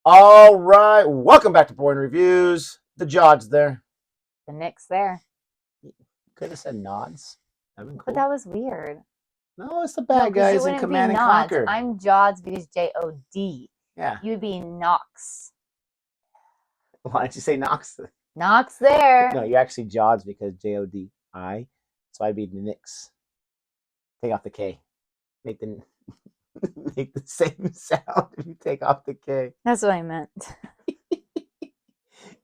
All right, welcome back to Boring Reviews. The Jod's there. The Nick's there. Could have said nods. That'd been cool. But that was weird. No, it's the bad guys in Command and nods. Conquer. I'm Jods because J-O-D. Yeah. You would be Nox. Why didn't you say Nox? Nox there. No, you're actually Jods because J-O-D-I. So I'd be Nick's. Take off the K. Make the same sound if you take off the K. That's what I meant.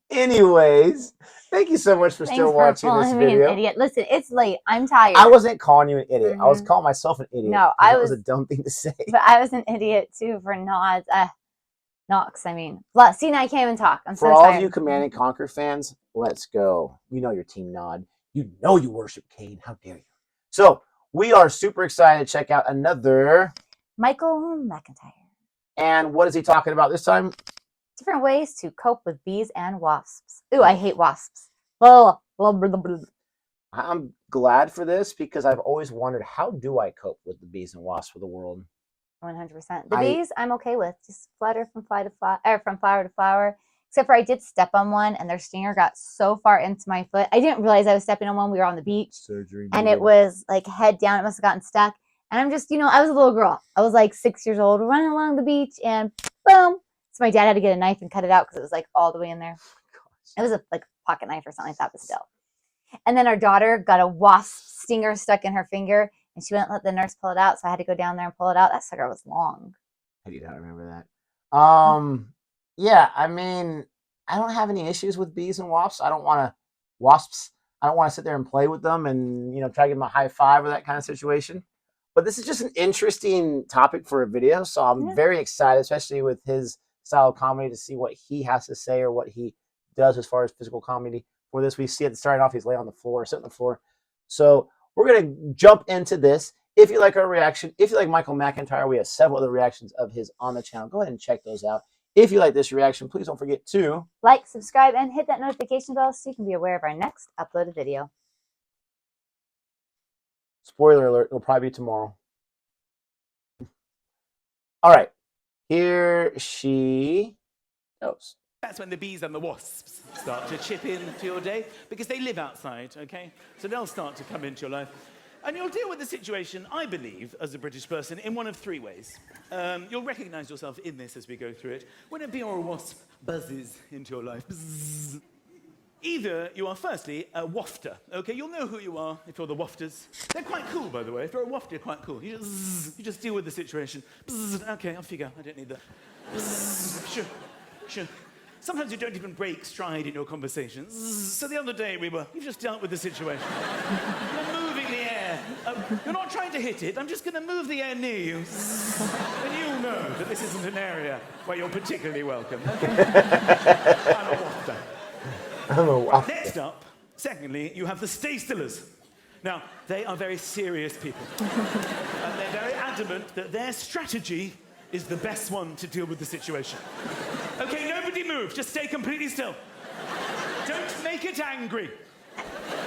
Anyways, thank you so much for still watching this video. An idiot. Listen, it's late. I'm tired. I wasn't calling you an idiot. I was calling myself an idiot. No, that was a dumb thing to say. But I was an idiot too for nods. Nox, I mean. See, now I can't even talk. I'm so tired. For all of you Command and Conquer fans, let's go. You know your team Nod. You know you worship Kane. How dare you? So, we are super excited to check out another Michael McIntyre. And what is he talking about this time? Different ways to cope with bees and wasps. Ooh, I hate wasps. Blah, blah, blah, blah, blah. I'm glad for this because I've always wondered, how do I cope with the bees and wasps of the world? 100%. The bees, I'm okay with. Just flutter from flower to flower. Except for I did step on one, and their stinger got so far into my foot. I didn't realize I was stepping on one. We were on the beach. Surgery. And it was like head down. It must have gotten stuck. And I'm just, I was a little girl. I was like 6 years old, running along the beach, and boom. So my dad had to get a knife and cut it out because it was like all the way in there. It was a pocket knife or something like that, but still. And then our daughter got a wasp stinger stuck in her finger, and she wouldn't let the nurse pull it out, so I had to go down there and pull it out. That sucker was long. I do not remember that. Yeah, I mean, I don't have any issues with bees and wasps. I don't want to sit there and play with them and, try to give them a high five or that kind of situation. But this is just an interesting topic for a video, so I'm very excited, especially with his style of comedy, to see what he has to say or what he does as far as physical comedy for this. We see it starting off, he's laying on the floor, sitting on the floor. So we're going to jump into this. If you like our reaction, if you like Michael McIntyre, we have several other reactions of his on the channel. Go ahead and check those out. If you like this reaction, please don't forget to like, subscribe, and hit that notification bell so you can be aware of our next uploaded video. Spoiler alert, it'll probably be tomorrow. All right, here she goes. That's when the bees and the wasps start to chip in to your day, because they live outside, okay? So they'll start to come into your life. And you'll deal with the situation, I believe, as a British person, in one of three ways. You'll recognize yourself in this as we go through it. When a bee or a wasp buzzes into your life, buzz, either you are firstly a wafter, okay? You'll know who you are if you're the wafters. They're quite cool, by the way. If you're a wafter, you're quite cool. You just deal with the situation. Buzz, okay, I'll figure. I don't need that. Buzz, sure. Sometimes you don't even break stride in your conversations. So the other day you've just dealt with the situation. You're moving the air. You're not trying to hit it. I'm just going to move the air near you. And you'll know that this isn't an area where you're particularly welcome. Okay? I'm a wafter. Next up, secondly, you have the stay-stillers. Now, they are very serious people. And they're very adamant that their strategy is the best one to deal with the situation. Okay, nobody move. Just stay completely still. Don't make it angry.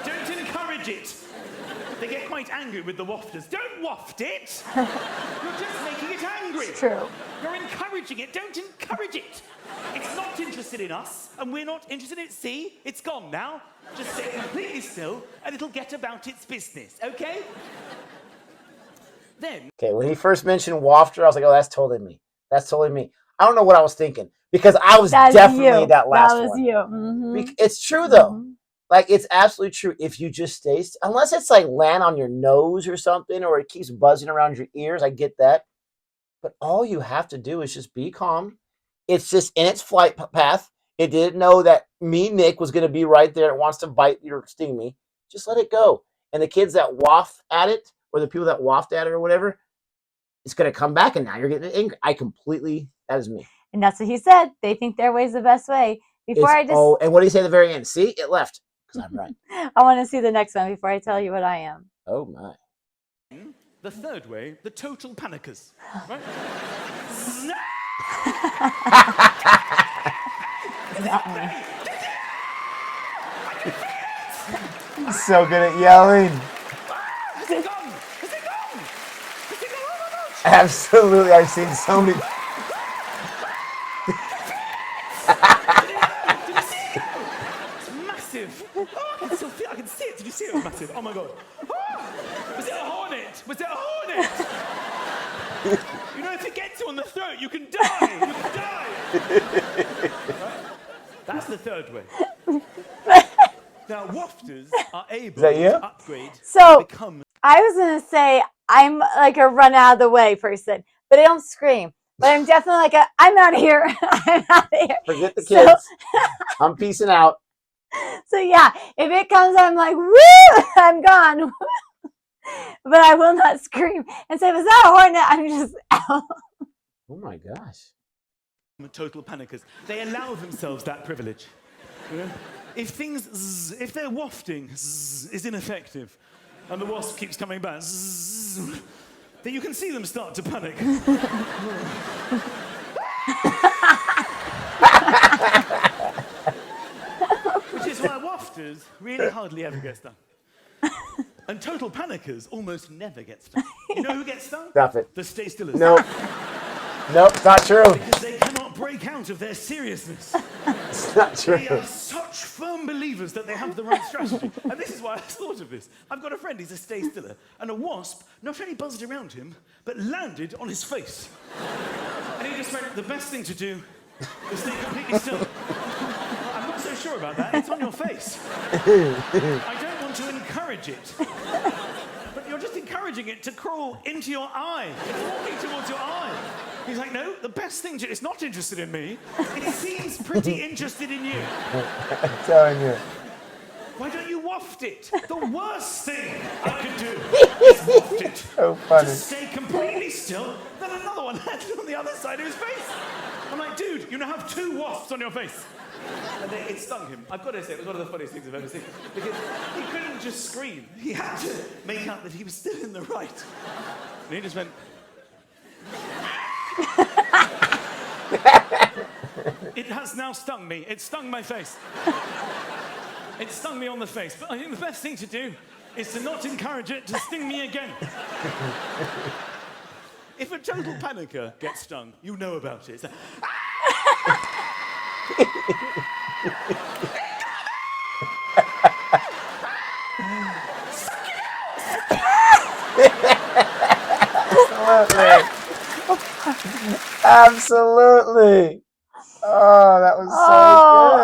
Don't encourage it. They get quite angry with the wafters. Don't waft it. You're just making it angry. It's true. You're encouraging it. Don't encourage it. It's not interested in us, and we're not interested in it. See? It's gone now. Just stay completely still, and it'll get about its business, okay? Then... Okay, when he first mentioned wafter, I was like, oh, that's totally me. That's totally me. I don't know what I was thinking, because I was definitely that last one. That was you. Mm-hmm. It's true, though. Mm-hmm. Like, it's absolutely true. If you just stay, unless it's like land on your nose or something, or it keeps buzzing around your ears, I get that. But all you have to do is just be calm. It's just in its flight path. It didn't know that me, Nick, was going to be right there. It wants to bite you or sting me. Just let it go. And the kids that waft at it, or the people that waft at it or whatever, it's going to come back, and now you're getting angry. That is me. And that's what he said. They think their way is the best way. And what did he say at the very end? See, it left. Because I'm right. I want to see the next one before I tell you what I am. Oh, my. The third way, the total panickers. Right? He's so good at yelling. Has it gone? Has it gone? Has it gone? Oh my gosh. Absolutely. I've seen so many. massive. Oh, I can still feel. I can see it. Did you see it? It was massive. Oh my god. Oh, was it a hornet? Was it a hornet? You know, if it gets you on the throat, you can die. You can die. Right? That's the third way. Now, wafters are able to upgrade. So I was gonna say I'm like a run out of the way person, but I don't scream. But I'm definitely like I'm out of here. I'm out of here. Forget the kids. I'm peacing out. So yeah, if it comes, I'm like, woo, I'm gone. But I will not scream. And so if it's not a hornet, I'm just out. Oh my gosh. Total panickers. They allow themselves that privilege. You know? If they're wafting, is ineffective, and the wasp keeps coming back, then you can see them start to panic. Which is why wafters really hardly ever get stung. And total panickers almost never get stung. You know who gets stung? Stop it. The stay stillers. Nope. Nope, it's not true. Because they cannot break out of their seriousness. It's not true. They are such firm believers that they have the right strategy. And this is why I thought of this. I've got a friend, he's a stay stiller, and a wasp not only buzzed around him, but landed on his face. And he just went, the best thing to do is stay completely still. I'm not so sure about that, it's on your face. I don't want to encourage it. But you're just encouraging it to crawl into your eye. It's walking towards your eye. He's like, no, the best thing to... It's not interested in me. It seems pretty interested in you. I'm telling you. Why don't you waft it? The worst thing I could do is waft it. So funny. Just stay completely still, then another one landed on the other side of his face. I'm like, dude, you now have 2 wasps on your face. And it stung him. I've got to say, it was one of the funniest things I've ever seen. Because he couldn't just scream. He had to make out that he was still in the right. And he just went... It has now stung me. It stung my face. It stung me on the face. But I think the best thing to do is to not encourage it to sting me again. If a total panicker gets stung, you know about it. It's like, Absolutely. Oh, that was so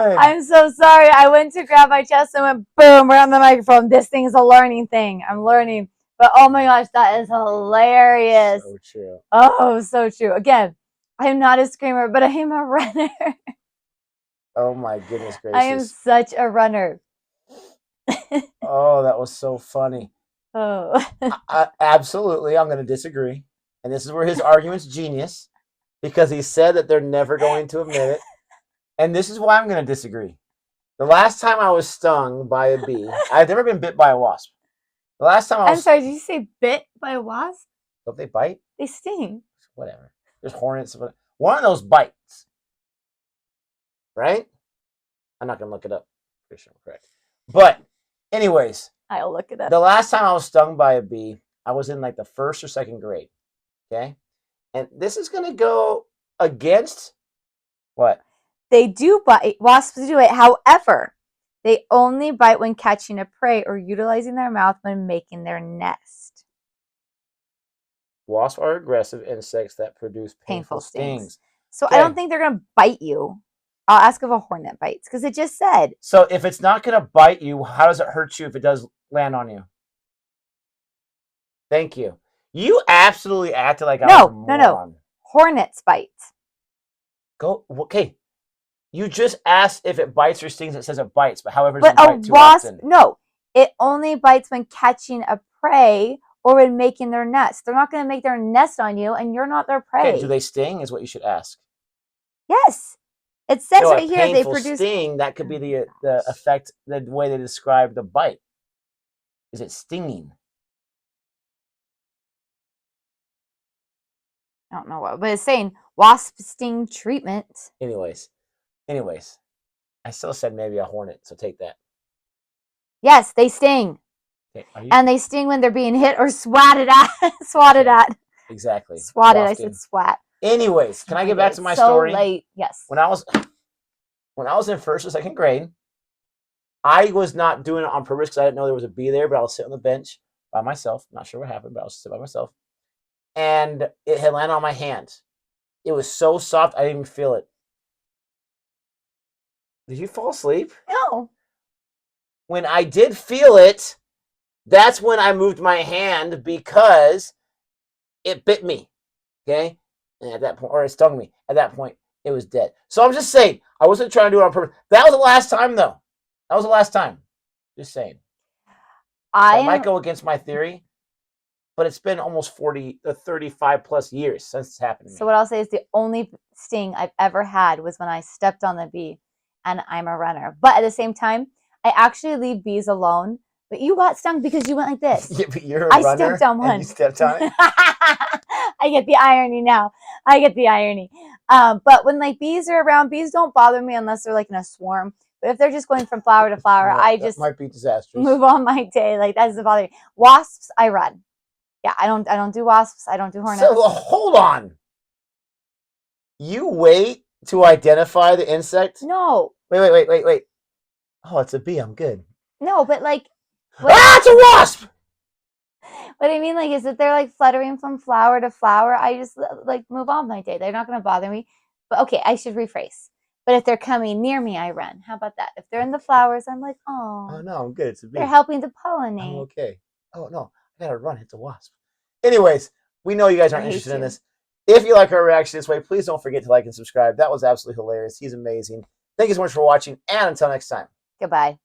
good. I'm so sorry. I went to grab my chest and went boom right on the microphone. This thing is a learning thing. I'm learning. But oh my gosh, that is hilarious. So true. Oh, so true. Again, I am not a screamer, but I am a runner. Oh my goodness gracious. I am such a runner. Oh, that was so funny. Oh. Absolutely, I'm going to disagree. And this is where his argument's genius, because he said that they're never going to admit it. And this is why I'm going to disagree. The last time I was stung by a bee, I've never been bit by a wasp. The last time I was... I'm sorry, did you say bit by a wasp? Don't they bite? They sting. Whatever. There's hornets. One of those bites. Right? I'm not going to look it up. Pretty sure I'm correct. But anyways. I'll look it up. The last time I was stung by a bee, I was in like the 1st or 2nd grade. Okay? And this is going to go against what? They do bite. Wasps do it. However, they only bite when catching a prey or utilizing their mouth when making their nest. Wasps are aggressive insects that produce painful stings. So okay. I don't think they're going to bite you. I'll ask if a hornet bites, because it just said. So if it's not going to bite you, how does it hurt you if it does land on you? Thank you. You absolutely acted like I was a moron. No. Hornets bite. Okay. You just asked if it bites or stings. It says it bites, but however, but doesn't bite a too wasp, often. no. It only bites when catching a prey or when making their nest. They're not going to make their nest on you, and you're not their prey. Okay, do they sting? Is what you should ask. Yes. It says So right here they painful produce sting. That could be the effect, the way they describe the bite. Is it stinging? I don't know what, but it's saying wasp sting treatment. Anyways, I still said maybe a hornet, so take that. Yes, they sting. Okay, and they sting when they're being hit or swatted at. Swatted at. Exactly. Swatted. Wafting. I said swat. Anyways, can I get back to my story? Late. Yes. When I was in 1st or 2nd grade, I was not doing it on purpose because I didn't know there was a bee there, but I was sitting on the bench by myself. Not sure what happened, but I was sitting by myself. And it had landed on my hand. It was so soft, I didn't even feel it. Did you fall asleep? No. When I did feel it, that's when I moved my hand because it bit me. Okay? And at that point, or it stung me. At that point, it was dead. So I'm just saying, I wasn't trying to do it on purpose. That was the last time, though. That was the last time. Just saying. I might go against my theory, but it's been almost 35 plus years since it's happened to me. So what I'll say is the only sting I've ever had was when I stepped on the bee, and I'm a runner. But at the same time, I actually leave bees alone. But you got stung because you went like this. Yeah, but you're a runner. I stepped on one. And you stepped on it? I get the irony now. I get the irony. But when like bees are around, bees don't bother me unless they're like in a swarm. But if they're just going from flower to flower, Yeah, I that just might be disastrous. move on my day. Like that doesn't bother me. Wasps, I run. Yeah, I don't do wasps. I don't do hornets. So hold on. You wait to identify the insect? No. Wait. Oh, it's a bee. I'm good. No, but like it's a wasp! what I mean, like, is that they're like fluttering from flower to flower. I just like move on my day. They're not going to bother me. But okay, I should rephrase. But if they're coming near me, I run. How about that? If they're in the flowers, I'm like, Oh no, I'm good. It's a bee. They're helping to pollinate. I'm okay. Oh no, I gotta run. It's a wasp. Anyways, we know you guys aren't interested in this. If you like our reaction this way, please don't forget to like and subscribe. That was absolutely hilarious. He's amazing. Thank you so much for watching, and until next time. Goodbye.